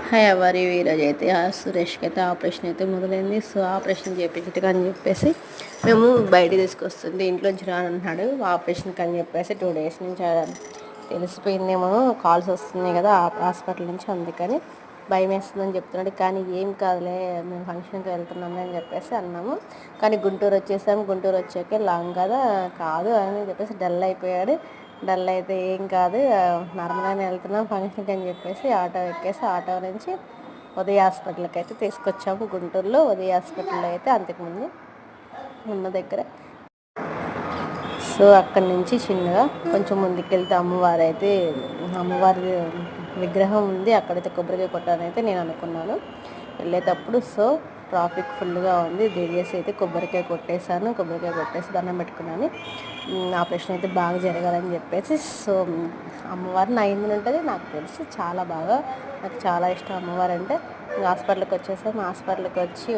Hi ఎవరి ఈరోజు అయితే సురేష్కి అయితే ఆపరేషన్ అయితే మొదలైంది. సో ఆపరేషన్ చేయించటం అని చెప్పేసి మేము బయట తీసుకొస్తుంది ఇంట్లోంచి రానంటున్నాడు ఆపరేషన్కి అని చెప్పేసి 2 days నుంచి తెలిసిపోయిందేమో కాల్స్ వస్తున్నాయి కదా హాస్పిటల్ నుంచి, అందుకని భయం వేస్తుందని చెప్తున్నాడు. కానీ ఏం కాదులే మేము ఫంక్షన్కి వెళ్తున్నాము అని చెప్పేసి అన్నాము. కానీ గుంటూరు వచ్చేసాము, గుంటూరు వచ్చాక లాంగ్ కదా కాదు అని చెప్పేసి డల్ అయిపోయాడు. డల్ అయితే ఏం కాదు నార్మల్గానే వెళ్తున్నాం ఫంక్షన్కి అని చెప్పేసి ఆటో ఎక్కేసి ఆటో నుంచి ఉదయ హాస్పిటల్కి అయితే తీసుకొచ్చాము. గుంటూరులో ఉదయ హాస్పిటల్లో అయితే అంతకుముందు ఉన్న దగ్గర. సో అక్కడి నుంచి చిన్నగా కొంచెం ముందుకెళ్తే అమ్మవారి విగ్రహం ఉంది, అక్కడైతే కొబ్బరికాయ కొట్టానైతే నేను అనుకున్నాను వెళ్ళేటప్పుడు. సో ట్రాఫిక్ ఫుల్గా ఉంది, దిగేసి అయితే కొబ్బరికాయ కొట్టేసి దండం పెట్టుకున్నాను. ఆపరేషన్ అయితే బాగా జరగాలని చెప్పేసి. సో అమ్మవారు నా ఇందులో ఉంటుంది నాకు తెలిసి చాలా బాగా, నాకు చాలా ఇష్టం అమ్మవారు అంటే. హాస్పిటల్కి వచ్చేసాము. హాస్పిటల్కి వచ్చి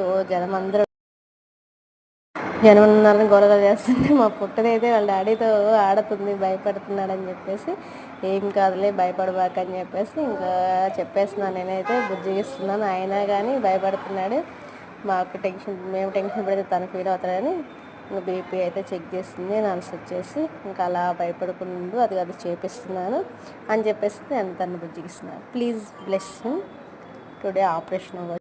జనం ఉన్నారని గొడవ చేస్తుంటే మా పుట్టదైతే వాళ్ళ డాడీతో ఆడుతుంది, భయపడుతున్నాడని చెప్పేసి ఏం కాదులే భయపడబాకని చెప్పేసి ఇంకా చెప్పేస్తున్నాను. నేనైతే బుజ్జిగిస్తున్నాను, అయినా కానీ భయపడుతున్నాడు. మేము టెన్షన్ పడితే తను ఫీల్ అవుతాడని ఇంకా బీపీ అయితే చెక్ చేస్తుంది, నర్స్ వచ్చేసి ఇంకా అలా భయపడుకుంటూ అది చేపిస్తున్నాను అని చెప్పేసి నేను తను బుజ్జిగిస్తున్నాను. Please bless today operation